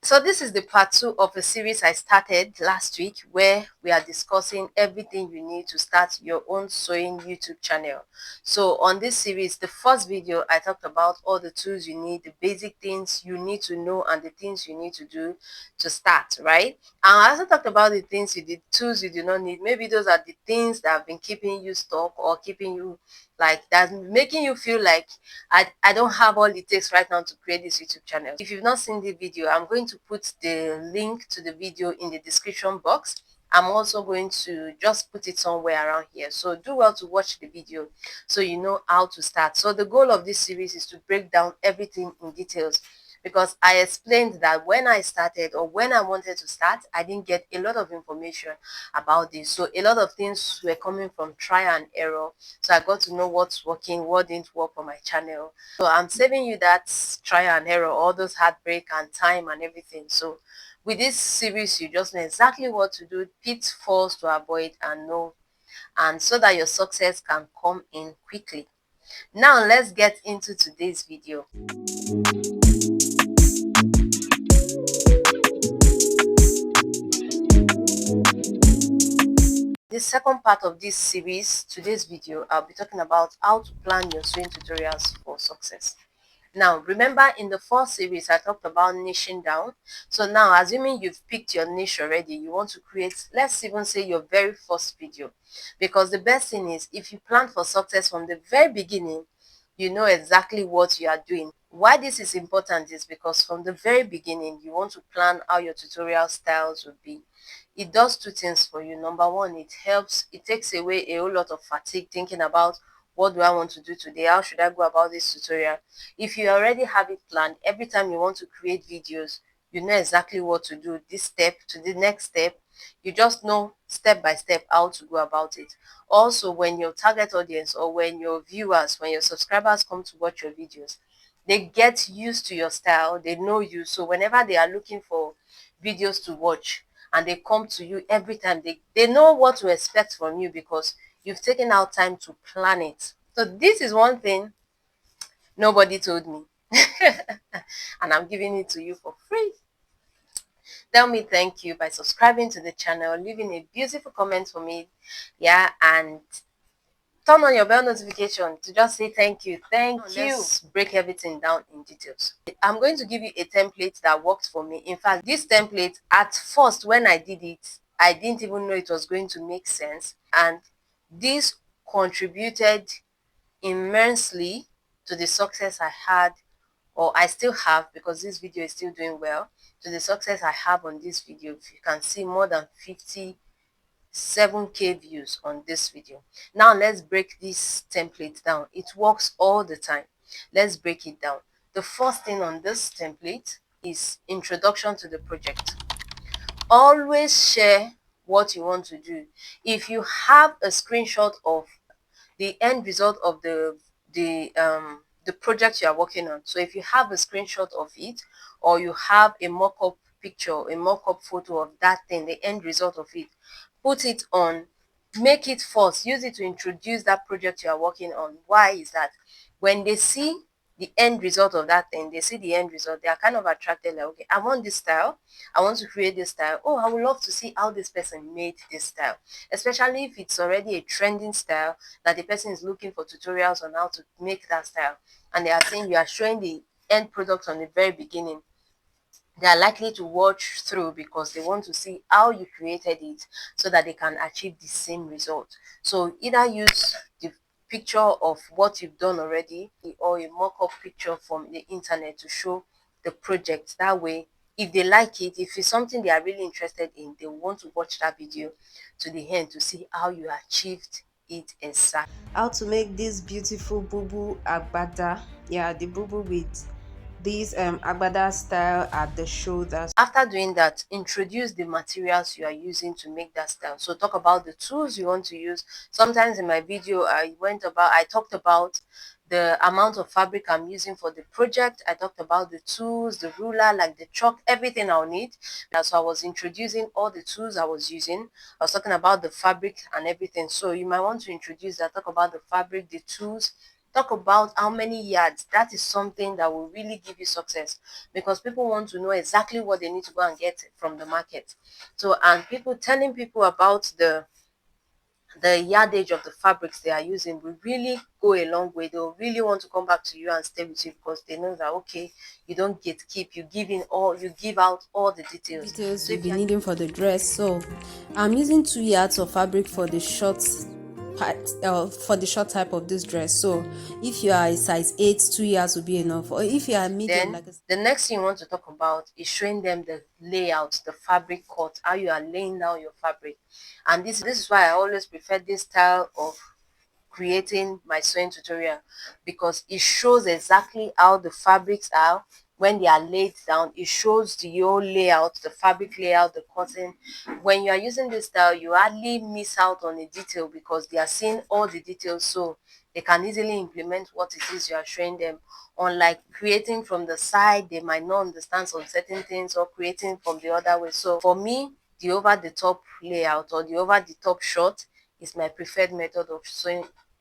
So this is the part 2 of a series I started last week where we are discussing everything you need to start your own sewing YouTube channel. So on this series, the first video, I talked about all the tools you need, the basic things you need to know and the things you need to do to start, right? And I also talked about the things the tools you do not need. Maybe those are the things that have been keeping you stuck or keeping you like that, making you feel like I don't have all it takes right now to create this YouTube channel. If you've not seen the video, I'm going to put the link to the video in the description box. I'm also going to just put it somewhere around here. So do well to watch the video so you know how to start. So the goal of this series is to break down everything in details, because I explained that when I started or when I wanted to start, I didn't get a lot of information about this. So a lot of things were coming from trial and error. So I got to know what's working, what didn't work for my channel. So I'm saving you that trial and error, all those heartbreak and time and everything. So with this series, you just know exactly what to do, pitfalls to avoid and know, and so that your success can come in quickly. Now let's get into today's video. The second part of this series, today's video, I'll be talking about how to plan your sewing tutorials for success. Now, remember in the first series, I talked about niching down. So now, assuming you've picked your niche already, you want to create, let's even say your very first video. Because the best thing is, if you plan for success from the very beginning, you know exactly what you are doing. Why this is important is because from the very beginning, you want to plan how your tutorial styles will be. It does two things for you. Number one, it takes away a whole lot of fatigue thinking about what do I want to do today? How should I go about this tutorial? If you already have it planned, every time you want to create videos, you know exactly what to do, this step to the next step. You just know step by step how to go about it. Also, when your target audience or when your viewers, when your subscribers come to watch your videos, they get used to your style, they know you. So whenever they are looking for videos to watch and they come to you every time, they know what to expect from you because you've taken out time to plan it. So this is one thing nobody told me. And I'm giving it to you for free. Tell me thank you by subscribing to the channel, leaving a beautiful comment for me, yeah, and turn on your bell notification to just say thank you. Thank you. Let's break everything down in details. I'm going to give you a template that worked for me. In fact, this template, at first when I did it, I didn't even know it was going to make sense, and this contributed immensely to the success I had, or I still have, because this video is still doing well, to the success I have on this video. If you can see, more than 57K views on this video. Now let's break this template down. It works all the time. Let's break it down. The first thing on this template is introduction to the project. Always share what you want to do. If you have a screenshot of the end result of the project you are working on. So if you have a screenshot of it, or you have a mock-up picture, a mock-up photo of that thing, the end result of it, put it on, make it first, use it to introduce that project you are working on. Why is that? When they see the end result of that thing, they see the end result, they are kind of attracted, like, okay, I want this style, I want to create this style. Oh, I would love to see how this person made this style, especially if it's already a trending style that the person is looking for tutorials on how to make that style, and they are saying you are showing the end product on the very beginning. They are likely to watch through because they want to see how you created it so that they can achieve the same result. So either use the picture of what you've done already or a mock-up picture from the internet to show the project. That way, if they like it, if it's something they are really interested in, they want to watch that video to the end to see how you achieved it exactly. How to make this beautiful boo agbada. Yeah, the boo with this agbada style at the shoulders. After doing that, introduce the materials you are using to make that style. So talk about the tools you want to use. Sometimes in my video, I talked about the amount of fabric I'm using for the project. I talked about the tools, the ruler, like the chalk, everything I'll need. So I was introducing all the tools I was using. I was talking about the fabric and everything. So you might want to introduce that, talk about the fabric, the tools, talk about how many yards. That is something that will really give you success, because people want to know exactly what they need to go and get from the market. So, and people telling people about the yardage of the fabrics they are using will really go a long way. They'll really want to come back to you and stay with you, because they know that, okay, you don't get keep, you give out all the details. Details So you'll if be you're needing for the dress. So I'm using 2 yards of fabric for the short part, for the short type of this dress. So if you are a size 8, 2 yards will be enough. Or if you are medium, then like the next thing you want to talk about is showing them the layout, the fabric cut, how you are laying down your fabric. And this is why I always prefer this style of creating my sewing tutorial, because it shows exactly how the fabrics are when they are laid down. It shows the whole layout, the fabric layout, the cotton. When you are using this style, you hardly miss out on a detail, because they are seeing all the details, so they can easily implement what it is you are showing them. Unlike creating from the side, they might not understand some certain things, or creating from the other way. So for me, the over the top layout, or the over the top shot, is my preferred method of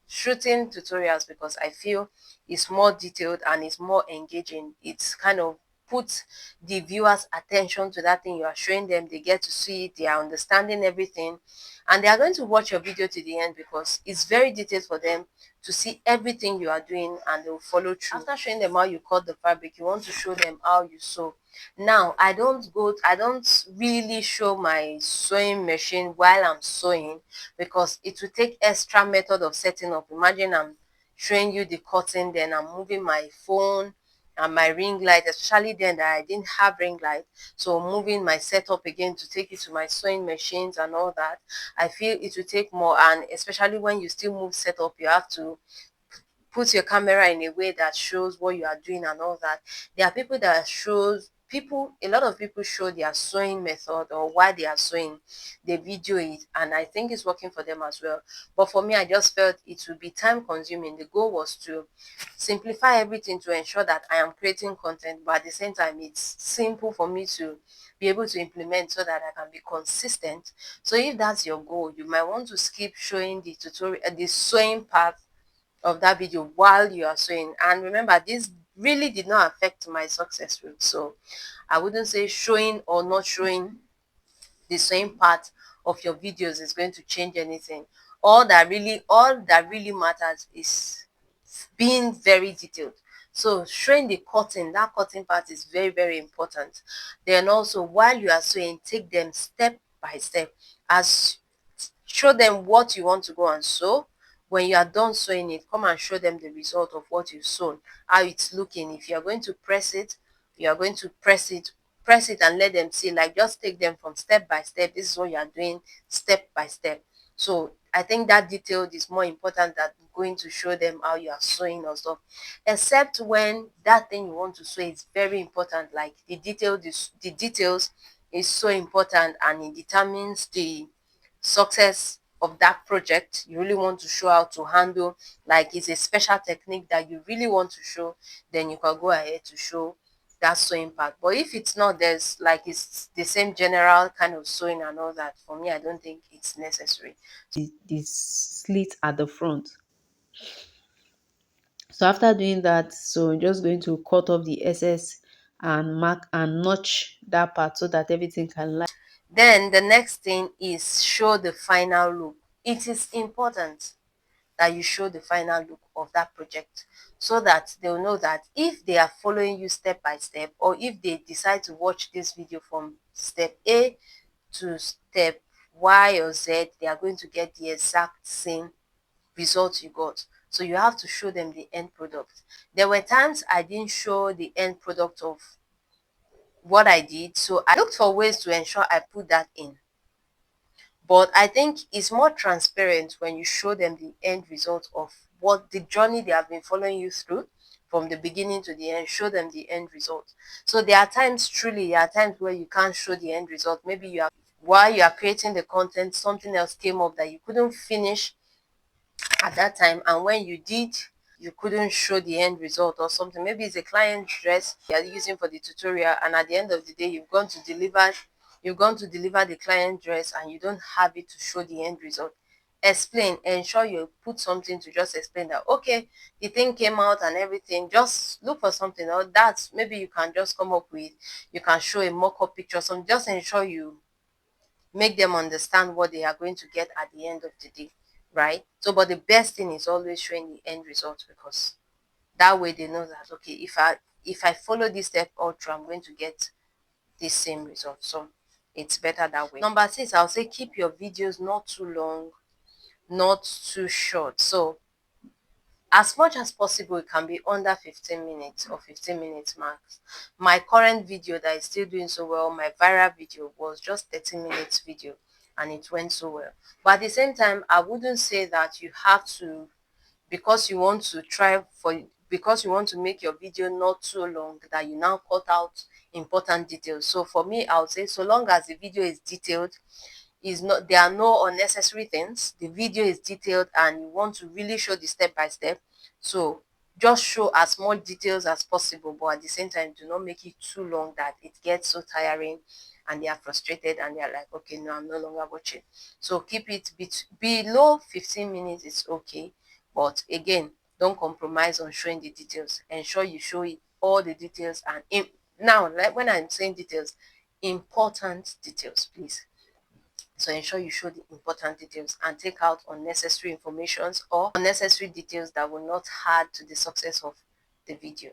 shooting tutorials, because I feel it's more detailed and it's more engaging. It's kind of puts the viewers attention to that thing you are showing them. They get to see it, they are understanding everything, and they are going to watch your video to the end, because it's very detailed for them to see everything you are doing, and they will follow through. After showing them how you cut the fabric, you want to show them how you sew. Now, I don't really show my sewing machine while I'm sewing, because it will take extra method of setting up. Imagine I'm showing you the cutting, then I'm moving my phone and my ring light, especially then that I didn't have ring light. So moving my setup again to take it to my sewing machines and all that, I feel it will take more. And especially when you still move setup, you have to put your camera in a way that shows what you are doing and all that. There are people that shows people a lot of people show their sewing method, or why they are sewing, they video it, and I think it's working for them as well. But for me, I just felt it would be time consuming. The goal was to simplify everything to ensure that I am creating content, but at the same time it's simple for me to be able to implement, so that I can be consistent. So if that's your goal, you might want to skip showing the tutorial, the sewing part of that video while you are sewing. And remember, this really did not affect my success rate. So I wouldn't say showing or not showing the sewing part of your videos is going to change anything. All that really matters is being very detailed. So showing the cutting, that cutting part is very, very important. Then also, while you are sewing, take them step by step. As Show them what you want to go and sew. When you are done sewing it, come and show them the result of what you've sewn, how it's looking. If you are going to press it, you are going to press it and let them see. Like, just take them from step by step. This is what you are doing step by step. So I think that detail is more important than going to show them how you are sewing or stuff. Except when that thing you want to sew is very important, like the details is so important, and it determines the success of that project. You really want to show how to handle, like it's a special technique that you really want to show, then you can go ahead to show that sewing part. But if it's not, there's like it's the same general kind of sewing and all that, for me I don't think it's necessary. the slit at the front. So after doing that, so I'm just going to cut off the excess and mark and notch that part so that everything can line. Then the next thing is show the final look. It is important that you show the final look of that project, so that they'll know that if they are following you step by step, or if they decide to watch this video from step A to step Y or Z, they are going to get the exact same result you got. So you have to show them the end product. There were times I didn't show the end product of what I did, so I looked for ways to ensure I put that in. But I think it's more transparent when you show them the end result of what the journey they have been following you through from the beginning to the end. Show them the end result. So there are times where you can't show the end result. Maybe while you are creating the content, something else came up that you couldn't finish at that time, and when you did, you couldn't show the end result or something. Maybe it's a client dress you're using for the tutorial, and at the end of the day you've gone to deliver the client dress, and you don't have it to show the end result. explain, ensure you put something to just explain that, okay, the thing came out and everything. Just look for something, or that maybe you can just come up with, you can show a mock-up picture, so just ensure you make them understand what they are going to get at the end of the day, right? So, but the best thing is always showing the end result, because that way they know that, okay, if I follow this step all through, I'm going to get this same result. So it's better that way. Number 6, I'll say keep your videos not too long, not too short. So as much as possible, it can be under 15 minutes or 15 minutes max. My current video that is still doing so well, my viral video, was just 30 minutes video, and it went so well. But at the same time, I wouldn't say that you have to, because you want to because you want to make your video not too long, that you now cut out important details. So for me, I would say, so long as the video is detailed, is not there are no unnecessary things, the video is detailed, and you want to really show the step by step, so just show as much details as possible, but at the same time, do not make it too long that it gets so tiring and they are frustrated and they are like, okay, no, I'm no longer watching. So keep it below 15 minutes, it's okay, but again, don't compromise on showing the details. Ensure you show it all the details, and now, like when I'm saying details, important details, please. So ensure you show the important details and take out unnecessary informations or unnecessary details that will not add to the success of the video.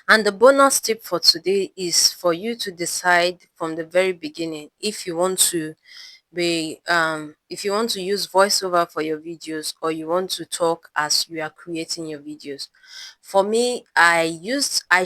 And the bonus tip for today is for you to decide from the very beginning if you want to if you want to use voiceover for your videos, or you want to talk as you are creating your videos. For me, I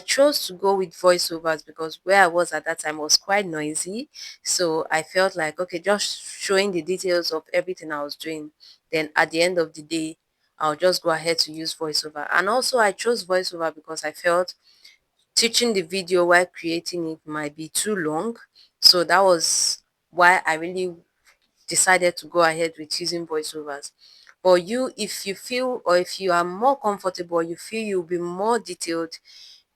chose to go with voiceovers because where I was at that time was quite noisy. So I felt like, okay, just showing the details of everything I was doing, then at the end of the day, I'll just go ahead to use voiceover. And also I chose voiceover because I felt teaching the video while creating it might be too long. So that was why I really decided to go ahead with using voiceovers. But you, if you feel, or if you are more comfortable, you feel you'll be more detailed,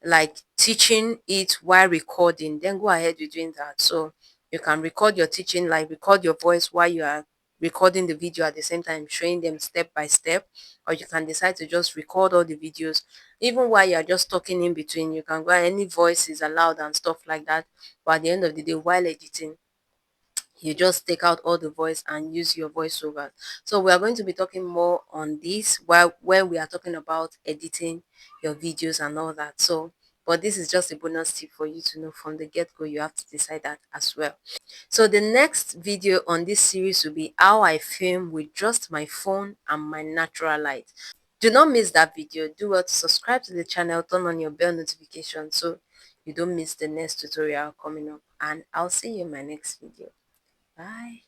like teaching it while recording, then go ahead with doing that. So you can record your teaching, like record your voice while you are recording the video at the same time, showing them step by step. Or you can decide to just record all the videos, even while you're just talking in between. You can go, any voice is allowed and stuff like that. But at the end of the day, while editing, you just take out all the voice and use your voiceover. So we are going to be talking more on this while when we are talking about editing your videos and all that. So, but this is just a bonus tip for you to know from the get-go. You have to decide that as well. So the next video on this series will be how I film with just my phone and my natural light. Do not miss that video. Do well to subscribe to the channel, turn on your bell notification so you don't miss the next tutorial coming up. And I'll see you in my next video. Bye.